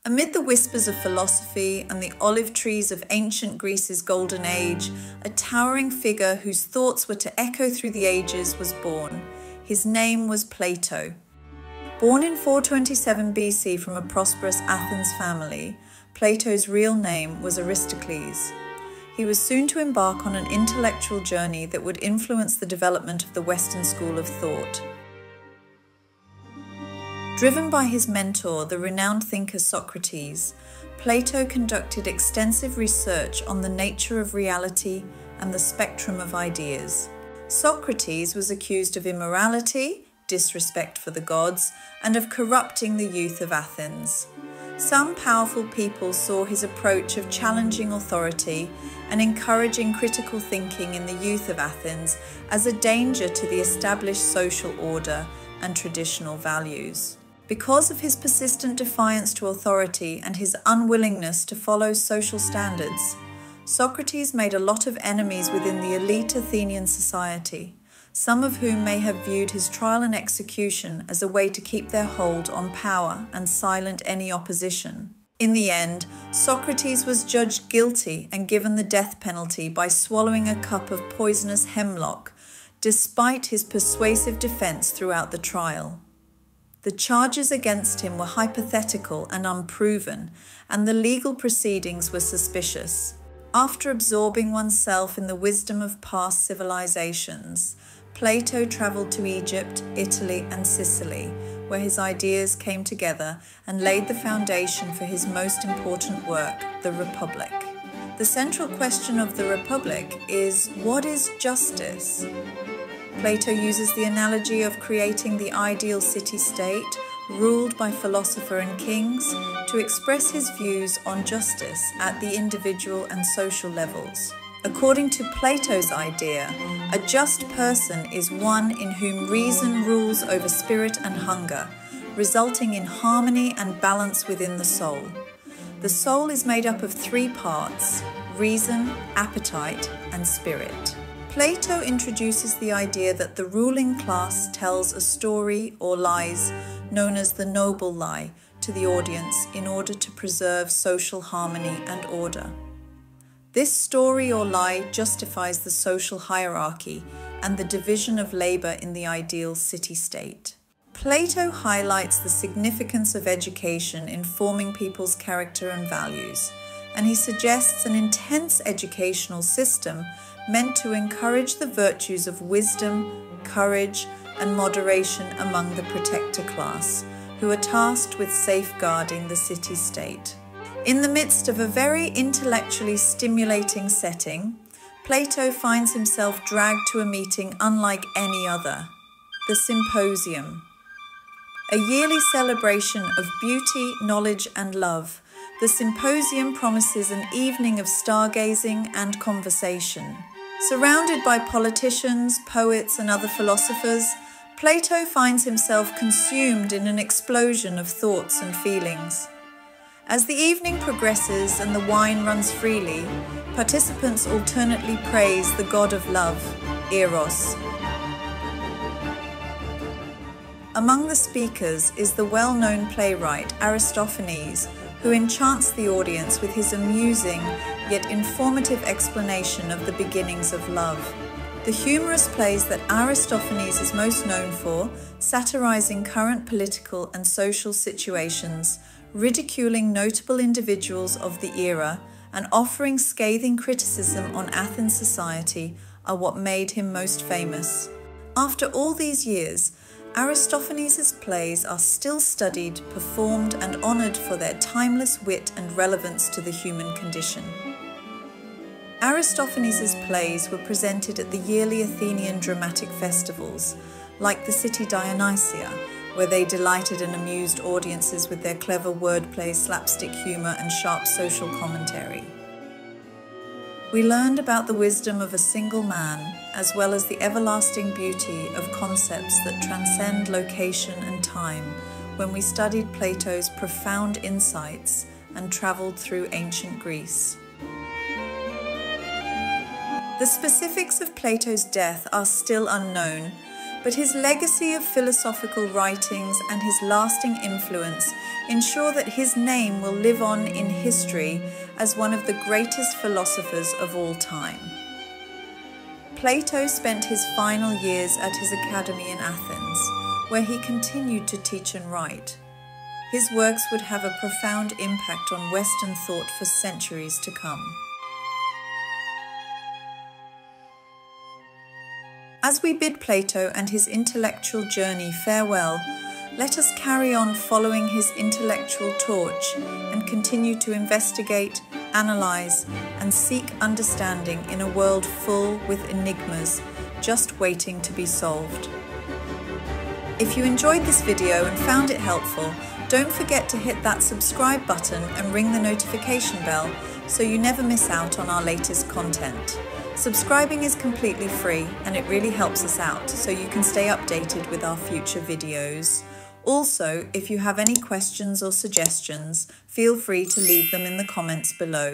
Amid the whispers of philosophy and the olive trees of ancient Greece's golden age, a towering figure whose thoughts were to echo through the ages was born. His name was Plato. Born in 427 BC from a prosperous Athens family, Plato's real name was Aristocles. He was soon to embark on an intellectual journey that would influence the development of the Western school of thought. Driven by his mentor, the renowned thinker Socrates, Plato conducted extensive research on the nature of reality and the spectrum of ideas. Socrates was accused of immorality, disrespect for the gods, and of corrupting the youth of Athens. Some powerful people saw his approach of challenging authority and encouraging critical thinking in the youth of Athens as a danger to the established social order and traditional values. Because of his persistent defiance to authority and his unwillingness to follow social standards, Socrates made a lot of enemies within the elite Athenian society, some of whom may have viewed his trial and execution as a way to keep their hold on power and silence any opposition. In the end, Socrates was judged guilty and given the death penalty by swallowing a cup of poisonous hemlock, despite his persuasive defense throughout the trial. The charges against him were hypothetical and unproven, and the legal proceedings were suspicious. After absorbing oneself in the wisdom of past civilizations, Plato traveled to Egypt, Italy, and Sicily, where his ideas came together and laid the foundation for his most important work, the Republic. The central question of the Republic is, what is justice? Plato uses the analogy of creating the ideal city-state, ruled by philosopher and kings, to express his views on justice at the individual and social levels. According to Plato's idea, a just person is one in whom reason rules over spirit and hunger, resulting in harmony and balance within the soul. The soul is made up of three parts: reason, appetite, and spirit. Plato introduces the idea that the ruling class tells a story or lies known as the noble lie to the audience in order to preserve social harmony and order. This story or lie justifies the social hierarchy and the division of labor in the ideal city-state. Plato highlights the significance of education in forming people's character and values, and he suggests an intense educational system meant to encourage the virtues of wisdom, courage, and moderation among the protector class, who are tasked with safeguarding the city-state. In the midst of a very intellectually stimulating setting, Plato finds himself dragged to a meeting unlike any other, the symposium. A yearly celebration of beauty, knowledge, and love, the symposium promises an evening of stargazing and conversation. Surrounded by politicians, poets, and other philosophers, Plato finds himself consumed in an explosion of thoughts and feelings. As the evening progresses and the wine runs freely, participants alternately praise the god of love, Eros. Among the speakers is the well-known playwright Aristophanes, who enchants the audience with his amusing yet informative explanation of the beginnings of love. The humorous plays that Aristophanes is most known for, satirizing current political and social situations, ridiculing notable individuals of the era, and offering scathing criticism on Athens society, are what made him most famous. After all these years, Aristophanes' plays are still studied, performed, and honored for their timeless wit and relevance to the human condition. Aristophanes' plays were presented at the yearly Athenian dramatic festivals, like the city Dionysia, where they delighted and amused audiences with their clever wordplay, slapstick humor, and sharp social commentary. We learned about the wisdom of a single man, as well as the everlasting beauty of concepts that transcend location and time, when we studied Plato's profound insights and traveled through ancient Greece. The specifics of Plato's death are still unknown, but his legacy of philosophical writings and his lasting influence ensure that his name will live on in history as one of the greatest philosophers of all time. Plato spent his final years at his academy in Athens, where he continued to teach and write. His works would have a profound impact on Western thought for centuries to come. As we bid Plato and his intellectual journey farewell, let us carry on following his intellectual torch and continue to investigate, analyze, and seek understanding in a world full with enigmas just waiting to be solved. If you enjoyed this video and found it helpful, don't forget to hit that subscribe button and ring the notification bell so you never miss out on our latest content. Subscribing is completely free and it really helps us out so you can stay updated with our future videos. Also, if you have any questions or suggestions, feel free to leave them in the comments below.